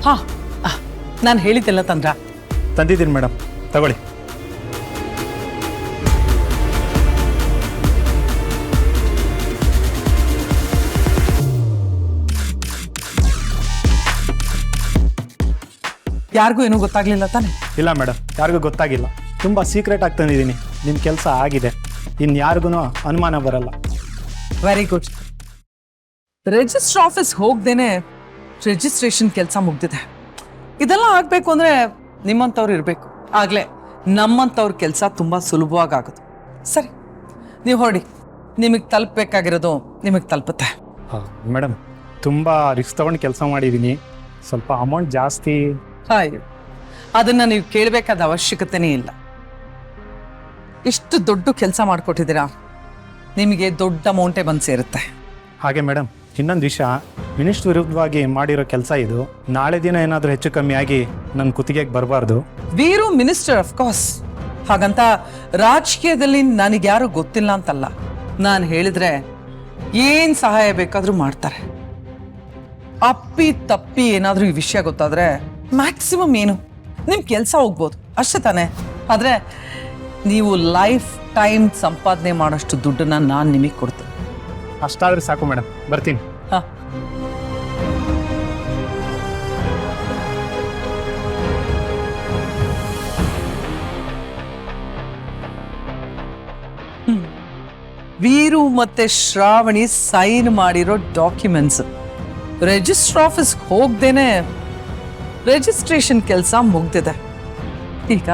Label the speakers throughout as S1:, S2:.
S1: ಹಾಂ ನಾನು ಹೇಳಿದ್ದೆಲ್ಲ ತಂದ್ರ?
S2: ತಂದಿದ್ದೀನಿ ಮೇಡಮ್, ತಗೊಳ್ಳಿ.
S1: ಯಾರಿಗೂ ಏನೂ ಗೊತ್ತಾಗ್ಲಿಲ್ಲ ತಾನೆ?
S2: ಇಲ್ಲ ಮೇಡಮ್, ಯಾರಿಗೂ ಗೊತ್ತಾಗಿಲ್ಲ. ತುಂಬ ಸೀಕ್ರೆಟ್ ಆಗಿ ತಂದಿದ್ದೀನಿ. ನಿಮ್ಮ ಕೆಲಸ ಆಗಿದೆ, ಇನ್ಯಾರಿಗೂ ಅನುಮಾನ ಬರಲ್ಲ.
S1: Very good. ರಿಜಿಸ್ಟರ್ ಆಫೀಸ್ ಹೋಗ್ದೇನೆ ರಿಜಿಸ್ಟ್ರೇಷನ್ ಕೆಲಸ ಮುಗ್ದಿದೆ. ಇದೆಲ್ಲ ಆಗ್ಬೇಕು ಅಂದ್ರೆ ನಿಮ್ಮಂಥವ್ರು ಇರಬೇಕು. ಆಗ್ಲೇ ನಮ್ಮಂಥವ್ರ ಕೆಲಸ ತುಂಬಾ ಸುಲಭವಾಗಿ ಆಗೋದು. ಸರಿ, ನೀವು ಹೊರಡಿ. ನಿಮಗೆ ತಲುಪಬೇಕಾಗಿರೋದು ನಿಮಗೆ ತಲುಪುತ್ತೆ.
S2: ಮೇಡಮ್, ತುಂಬ ರಿಸ್ಕ್ ತೊಗೊಂಡು ಕೆಲಸ ಮಾಡಿದ್ದೀನಿ. ಸ್ವಲ್ಪ ಅಮೌಂಟ್ ಜಾಸ್ತಿ.
S1: ಹಾಯ್, ಅದನ್ನ ನೀವು ಕೇಳಬೇಕಾದ ಅವಶ್ಯಕತೆನೇ ಇಲ್ಲ. ಇಷ್ಟು ದೊಡ್ಡ ಕೆಲಸ ಮಾಡಿಕೊಟ್ಟಿದ್ದೀರಾ, ನಿಮಗೆ ದೊಡ್ಡ ಅಮೌಂಟೇ ಬಂದು ಸೇರುತ್ತೆ.
S2: ಹಾಗೆ ಮೇಡಮ್, ಇನ್ನೊಂದು ವಿಷಯ, ಮಿನಿಸ್ಟ್ರ್ ವಿರುದ್ಧವಾಗಿ ಮಾಡಿರೋ ಕೆಲಸ ಇದು. ನಾಳೆ ದಿನ ಏನಾದರೂ ಹೆಚ್ಚು ಕಮ್ಮಿ ಆಗಿ ನನ್ನ ಕುತ್ತಿಗೆಗೆ ಬರಬಾರ್ದು.
S1: Veeru minister of course. ಹಾಗಂತ ರಾಜಕೀಯದಲ್ಲಿ ನನಗ್ಯಾರು ಗೊತ್ತಿಲ್ಲ ಅಂತಲ್ಲ. ನಾನು ಹೇಳಿದ್ರೆ ಏನು ಸಹಾಯ ಬೇಕಾದರೂ ಮಾಡ್ತಾರೆ. ಅಪ್ಪಿ ತಪ್ಪಿ ಏನಾದರೂ ಈ ವಿಷಯ ಗೊತ್ತಾದರೆ ಮ್ಯಾಕ್ಸಿಮಮ್ ಏನು ನಿಮ್ಮ ಕೆಲಸ ಹೋಗ್ಬೋದು ಅಷ್ಟೇ ತಾನೆ. ಆದರೆ ನೀವು ಲೈಫ್ ಟೈಮ್ ಸಂಪಾದನೆ ಮಾಡೋಷ್ಟು ದುಡ್ಡನ್ನ ನಾನು ನಿಮಗೆ ಕೊಡ್ತೀನಿ.
S2: ಅಷ್ಟಾದ್ರೆ ಸಾಕು ಮೇಡಮ್, ಬರ್ತೀನಿ.
S1: ಹಾಂ, ವೀರು ಮತ್ತೆ ಶ್ರಾವಣಿ ಸೈನ್ ಮಾಡಿರೋ ಡಾಕ್ಯುಮೆಂಟ್ಸ್ ರಿಜಿಸ್ಟರ್ ಆಫೀಸ್ ಹೋಗ್ದೇನೆ ರಿಜಿಸ್ಟ್ರೇಷನ್ ಕೆಲಸ ಮುಗ್ದಿದೆ. ಈಗ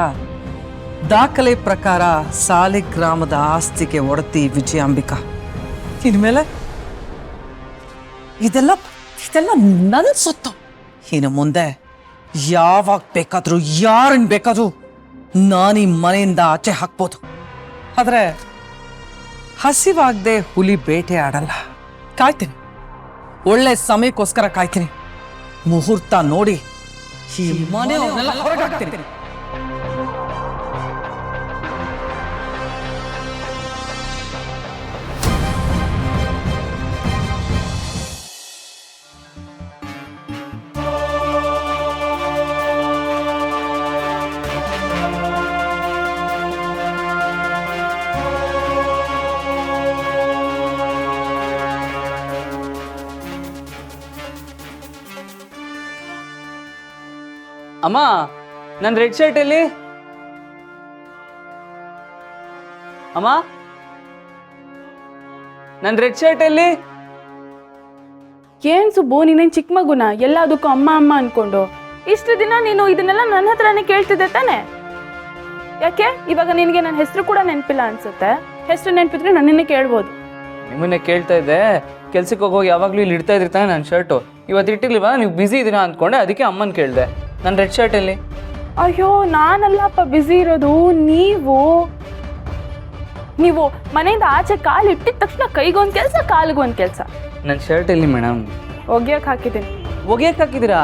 S1: ದಾಖಲೆ ಪ್ರಕಾರ ಸಾಲಿಗ್ರಾಮದ ಆಸ್ತಿಗೆ ಒಡತಿ ವಿಜಯಾಂಬಿಕಾ. ಇನ್ಮೇಲೆ ಇದೆಲ್ಲ ನನ್ನ ಸೊತ್ತು. ಇನ್ನು ಮುಂದೆ ಯಾವಾಗ ಬೇಕಾದ್ರೂ ಯಾರನ್ನ ಬೇಕಾದ್ರೂ ನಾನು ಈ ಮನೆಯಿಂದ ಆಚೆ ಹಾಕ್ಬೋದು. ಆದ್ರೆ ಹಸಿವಾಗದೆ ಹುಲಿ ಬೇಟೆ ಆಡಲ್ಲ. ಕಾಯ್ತೀನಿ, ಒಳ್ಳೆ ಸಮಯಕ್ಕೋಸ್ಕರ ಕಾಯ್ತೀನಿ. ಮುಹೂರ್ತ ನೋಡಿ ಈ ಮನೆಯವ್ರನ್ನೆಲ್ಲ ಹೊರಗಾಕ್ತೀನಿ.
S3: ಅಮ್ಮ, ನನ್ನ ರೆಡ್ ಶರ್ಟ್ ಎಲ್ಲಿ? ಅಮ್ಮ, ನನ್ನ ರೆಡ್ ಶರ್ಟ್ ಎಲ್ಲಿ?
S4: ಏನ್ ಸುಬ್ಬು, ನೀನೇನ್ ಚಿಕ್ಕ ಮಗುನ ಎಲ್ಲದಕ್ಕೂ ಅಮ್ಮ ಅಮ್ಮ ಅನ್ಕೊಂಡು? ಇಷ್ಟು ದಿನ ನೀನು ಇದನ್ನೆಲ್ಲ ನನ್ನ ಹತ್ರನೇ ಕೇಳ್ತಿದ್ದೆ ತಾನೆ? ಯಾಕೆ ಇವಾಗ ನಿನಗೆ ನನ್ನ ಹೆಸರು ಕೂಡ ನೆನಪಿಲ್ಲ ಅನ್ಸುತ್ತೆ? ಹೆಸರು ನೆನಪಿದ್ರೆ ನನ್ನನ್ನೇ ಕೇಳ್ಬೋದು.
S3: ನಿಮ್ಮನ್ನೇ ಕೇಳ್ತಾ ಇದ್ದೆ. ಕೆಲ್ಸಕ್ಕೆ ಹೋಗೋಗಿ ಯಾವಾಗಲೂ ಇಲ್ಲಿ ಇಡ್ತಾ ಇದ್ರಿ ತಾನೆ ನನ್ನ ಶರ್ಟು. ಇವತ್ತು ಇಟ್ಟಿರ್ಲಿಲ್ವಾ? ನೀವು ಬ್ಯುಸಿ ಇದೀರಾ ಅಂದ್ಕೊಂಡೆ, ಅದಕ್ಕೆ ಅಮ್ಮನ ಕೇಳಿದೆ. ನನ್ನ ರೆಡ್ ಶರ್ಟ್ ಎಲ್ಲಿ?
S4: ಅಯ್ಯೋ, ನಾನಲ್ಲಪ್ಪ ಬ್ಯುಸಿ ಇರೋದು. ನೀವು ಮನೆಯಿಂದ ಆಚೆ ಕಾಲು ಇಟ್ಟಿದ ತಕ್ಷಣ ಕೈಗೊಂದು ಕೆಲಸ, ಕಾಲಿಗೊಂದು ಕೆಲಸ.
S3: ನನ್ನ ಶರ್ಟ್ ಎಲ್ಲಿ ಮೇಡಮ್?
S4: ಒಗ್ಯಕ್ಕೆ ಹಾಕಿದ್ದೀನಿ.
S3: ಒಗೆಯಕ್ಕೆ ಹಾಕಿದ್ದೀರಾ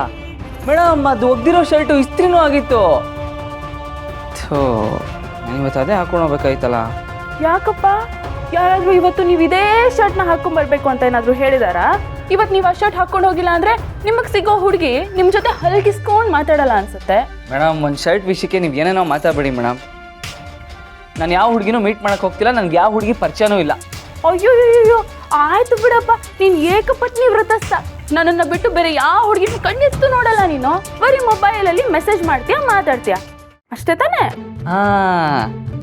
S3: ಮೇಡಮ್? ಅದು ಒಗ್ದಿರೋ ಶರ್ಟು ಇಸ್ತ್ರಿನೂ ಆಗಿತ್ತು. ಥೋ, ನಾನು ಇವತ್ತು ಅದೇ ಹಾಕೊಂಡು ಹೋಗ್ಬೇಕಾಯ್ತಲ್ಲ.
S4: ಯಾಕಪ್ಪ, ಯಾರಾದ್ರೂ ಇವತ್ತು ನೀವು ಇದೇ ಶರ್ಟ್ನ ಹಾಕೊಂಡ್ ಬರ್ಬೇಕು ಅಂತ ಏನಾದ್ರು ಹೇಳಿದಾರಾ? ಇವತ್ತು ನೀವು ಆ ಶರ್ಟ್ ಹಾಕೊಂಡು ಹೋಗಿಲ್ಲ ಅಂದ್ರೆ ನಿಮಗೆ ಸಿಗೋ ಹುಡುಗಿ ನಿಮ್ಮ ಜೊತೆ ಹಲ್ಗಿಸ್ಕೊಂಡು ಮಾತಾಡಲ್ಲ ಅನ್ಸುತ್ತೆ.
S3: ಮೇಡಮ್, ಒಂದು ಶರ್ಟ್ ವಿಷಯಕ್ಕೆ ನೀವು ಏನೇನೋ ಮಾತಾಡಬೇಡಿ ಮೇಡಮ್. ನಾನು ಯಾವ ಹುಡುಗಿನೂ ಮೀಟ್ ಮಾಡಕ್ಕೆ ಹೋಗ್ತಿಲ್ಲ. ನನಗೆ ಯಾವ ಹುಡುಗಿ ಪರಿಚಯನೂ ಇಲ್ಲ.
S4: ಅಯ್ಯೋ, ಆಯ್ತು ಬಿಡಪ್ಪ, ನೀನು ಏಕಪತ್ನಿ ವ್ರತಸ್ಥ. ನನ್ನನ್ನು ಬಿಟ್ಟು ಬೇರೆ ಯಾವ ಹುಡುಗಿನ ಕಣ್ಣೆತ್ತು ನೋಡಲ್ಲ ನೀನು. ಬರೀ ಮೊಬೈಲಲ್ಲಿ ಮೆಸೇಜ್ ಮಾಡ್ತೀಯಾ, ಮಾತಾಡ್ತೀಯಾ, ಅಷ್ಟೇ ತಾನೇ?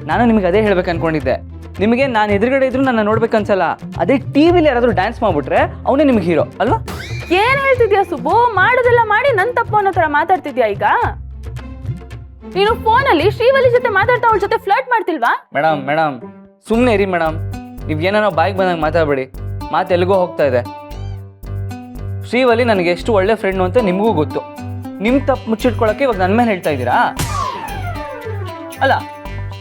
S3: ನಾನು ನಿಮಗೆ ಅದೇ ಹೇಳ್ಬೇಕು ಅನ್ಕೊಂಡಿದ್ದೆ. ನಿಮಗೆ ನಾನು ಎದುರುಗಡೆ ಇದ್ರು ನನ್ನ ನೋಡ್ಬೇಕನ್ಸಲ್ಲ. ಅದೇ ಟಿವಿಲಿ ಯಾರಾದರೂ ಡ್ಯಾನ್ಸ್ ಮಾಡ್ಬಿಟ್ರೆ ಅವನೇ ನಿಮ್ಗೆ ಹೀರೋ ಅಲ್ವಾ?
S4: ಏನ್ ಹೇಳ್ತಿದ್ಯಾ ಸುಬ್ಬು? ಮಾಡೋದೆಲ್ಲ ಮಾಡಿ ನನ್ನ ತಪ್ಪು ಅನ್ನೋ ಥರ ಮಾತಾಡ್ತಿದ್ಯಾ ಈಗ? ನೀನು ಫೋನಲ್ಲಿ ಶ್ರೀವಲ್ಲಿ ಜೊತೆ ಮಾತಾಡ್ತಾ ಅವಳ ಜೊತೆ ಫ್ಲರ್ಟ್ ಮಾಡ್ತಿಲ್ವಾ?
S3: ಮೇಡಮ್ ಸುಮ್ಮನೆ ಇರಿ ಮೇಡಮ್. ನೀವು ಏನೇನೋ ಬಾಯಿಗೆ ಬಂದಂಗೆ ಮಾತಾಡಬೇಡಿ. ಮಾತು ಎಲ್ಲಿಗೋ ಹೋಗ್ತಾ ಇದೆ. ಶ್ರೀವಲ್ಲಿ ನನಗೆ ಎಷ್ಟು ಒಳ್ಳೆ ಫ್ರೆಂಡು ಅಂತ ನಿಮಗೂ ಗೊತ್ತು. ನಿಮ್ಮ ತಪ್ಪು ಮುಚ್ಚಿಟ್ಕೊಳ್ಳೋಕ್ಕೆ ಇವಾಗ ನನ್ನ ಮೇಲೆ ಹೇಳ್ತಾ ಇದ್ದೀರಾ? ಅಲ್ಲ,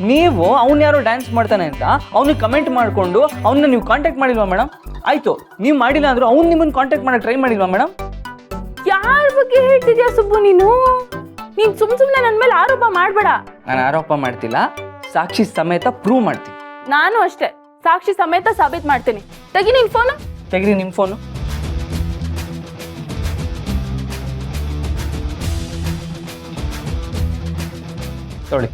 S3: ನೀವು ಅವ್ನು ಯಾರೋ ಡ್ಯಾನ್ಸ್ ಮಾಡ್ತಾನೆ ಅಂತ ಅವ್ನಿಗೆ ಕಮೆಂಟ್ ಮಾಡಿಕೊಂಡು ಅವನ್ನ ನೀವು ಕಾಂಟ್ಯಾಕ್ಟ್ ಮಾಡಿಲ್ವಾ ಮೇಡಮ್? ಆಯಿತು, ನೀವು ಮಾಡಿಲ್ಲ ಅಂದರೂ ಅವ್ನು ನಿಮ್ಮನ್ನು ಕಾಂಟ್ಯಾಕ್ಟ್ ಮಾಡೋಕ್ಕೆ ಟ್ರೈ ಮಾಡಿಲ್ವಾ ಮೇಡಮ್?
S4: ಯಾರ ಬಗ್ಗೆ ಹೇಳ್ತಿದ್ಯಾ ಸುಬ್ಬು ನೀನು? ನೀನು ಸುಮ್ಮನೆ ನನ್ನ ಮೇಲೆ ಆರೋಪ ಮಾಡಬೇಡ.
S3: ನಾನು ಆರೋಪ ಮಾಡ್ತಿಲ್ಲ, ಸಾಕ್ಷಿ ಸಮೇತ ಪ್ರೂವ್ ಮಾಡ್ತೀನಿ.
S4: ನಾನು ಅಷ್ಟೇ, ಸಾಕ್ಷಿ ಸಮೇತ ಸಾಬೀತು ಮಾಡ್ತೀನಿ. ತೆಗಿ ನಿನ್ ಫೋನು.
S3: ತೆಗಿರಿ ನಿಮ್ಮ ಫೋನು. ತೊಳಿ.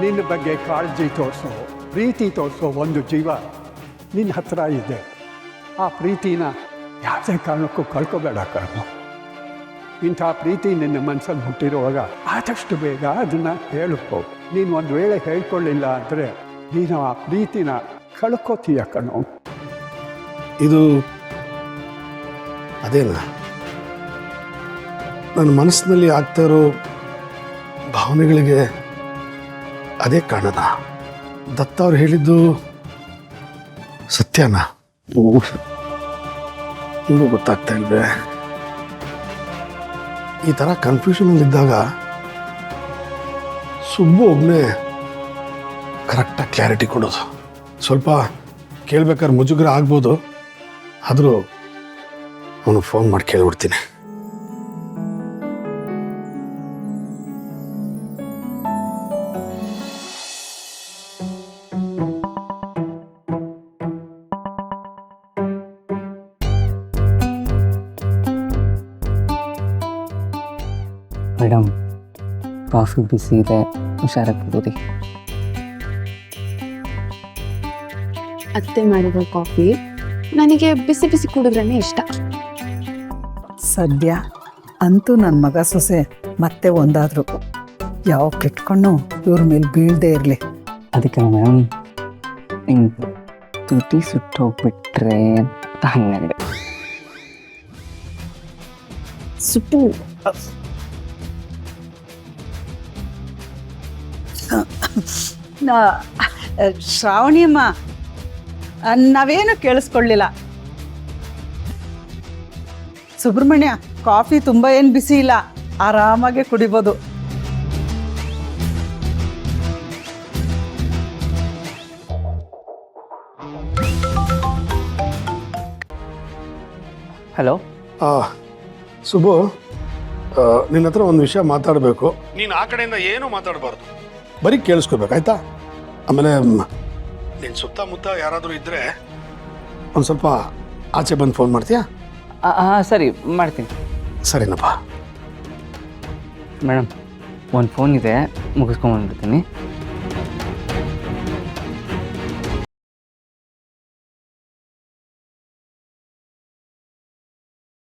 S5: ನಿನ್ನ ಬಗ್ಗೆ ಕಾಳಜಿ ತೋರಿಸೋ, ಪ್ರೀತಿ ತೋರಿಸೋ ಒಂದು ಜೀವ ನಿನ್ನ ಹತ್ರ ಇದೆ. ಆ ಪ್ರೀತಿನ ಯಾವುದೇ ಕಾರಣಕ್ಕೂ ಕಳ್ಕೊಬೇಡ ಕಣೋ. ಇಂಥ ಪ್ರೀತಿ ನಿನ್ನ ಮನಸ್ಸಲ್ಲಿ ಹುಟ್ಟಿರುವಾಗ ಆದಷ್ಟು ಬೇಗ ಅದನ್ನು ಹೇಳ್ಕೊ. ನೀನು ಒಂದು ವೇಳೆ ಹೇಳ್ಕೊಳ್ಳಿಲ್ಲ ಅಂದರೆ ನೀನು ಆ ಪ್ರೀತಿನ ಕಳ್ಕೊತೀಯ ಕಣೋ.
S6: ಇದು ಅದೇನಾ ನನ್ನ ಮನಸ್ಸಿನಲ್ಲಿ ಆಗ್ತಾ ಇರೋ ಭಾವನೆಗಳಿಗೆ ಅದೇ ಕಾರಣನ? ದತ್ತ ಅವ್ರು ಹೇಳಿದ್ದು ಸತ್ಯನಾ? ಇನ್ನೂ ಗೊತ್ತಾಗ್ತಾ ಇಲ್ವೇ. ಈ ಥರ ಕನ್ಫ್ಯೂಷನಲ್ಲಿದ್ದಾಗ ಸುಬ್ಬು ಒಬ್ಬನೇ ಕರೆಕ್ಟಾಗಿ ಕ್ಲಾರಿಟಿ ಕೊಡೋದು. ಸ್ವಲ್ಪ ಕೇಳ್ಬೇಕಾದ್ರೆ ಮುಜುಗರ ಆಗ್ಬೋದು, ಆದರೂ ಅವನು ಫೋನ್ ಮಾಡಿ ಕೇಳ್ಬಿಡ್ತೀನಿ.
S3: ಮೇಡಮ್, ಕಾಫಿ ಬಿಸಿ ಇದೆ, ಹುಷಾರಾಗಿ ಕುಡೀರಿ.
S7: ಅತ್ತೆ ಮಾಡಿರೋ ಕಾಫಿ ನನಗೆ ಬಿಸಿ ಬಿಸಿ ಕುಡಿದ್ರೇ ಇಷ್ಟ.
S8: ಸದ್ಯ ಅಂತೂ ನನ್ನ ಮಗ ಸೊಸೆ ಮತ್ತೆ ಒಂದಾದ್ರು. ಯಾವ ಕೆಟ್ಕೊಂಡು ಇವ್ರ ಮೇಲೆ ಬೀಳದೆ ಇರಲಿ.
S3: ಅದಕ್ಕೆ ಮೇಡಮ್ ಹಿಂಗೆ ತುಟಿ ಸುಟ್ಟೋಗ್ಬಿಟ್ರೆ ಅಂತ ಹಂಗಂದೆ.
S7: ಸುಪ್ಪು
S8: ಶ್ರಾವಣಿಯಮ್ಮ, ನಾವೇನು ಕೇಳಿಸ್ಕೊಳ್ಳಿಲ್ಲ. ಸುಬ್ರಹ್ಮಣ್ಯ, ಕಾಫಿ ತುಂಬ ಏನು ಬಿಸಿ ಇಲ್ಲ, ಆರಾಮಾಗೆ ಕುಡಿಬೋದು.
S3: ಹಲೋ.
S6: ಸುಬ್ಬು, ನಿನ್ನ ಹತ್ರ ಒಂದು ವಿಷಯ ಮಾತಾಡಬೇಕು. ನೀನು ಆ ಕಡೆಯಿಂದ ಏನೂ ಮಾತಾಡಬಾರ್ದು, ಬರೀ ಕೇಳಿಸ್ಕೋಬೇಕು, ಆಯ್ತಾ? ಆಮೇಲೆ ನಿನ್ನ ಸುತ್ತಮುತ್ತ ಯಾರಾದರೂ ಇದ್ದರೆ ಒಂದು ಸ್ವಲ್ಪ ಆಚೆ ಬಂದು ಫೋನ್ ಮಾಡ್ತೀಯಾ?
S3: ಹಾಂ ಸರಿ, ಮಾಡ್ತೀನಿ.
S6: ಸರಿನಪ್ಪ.
S3: ಮೇಡಮ್, ಒಂದು ಫೋನ್ ಇದೆ, ಮುಗಿಸ್ಕೊಂಬಂದ್ಬಿಡ್ತೀನಿ.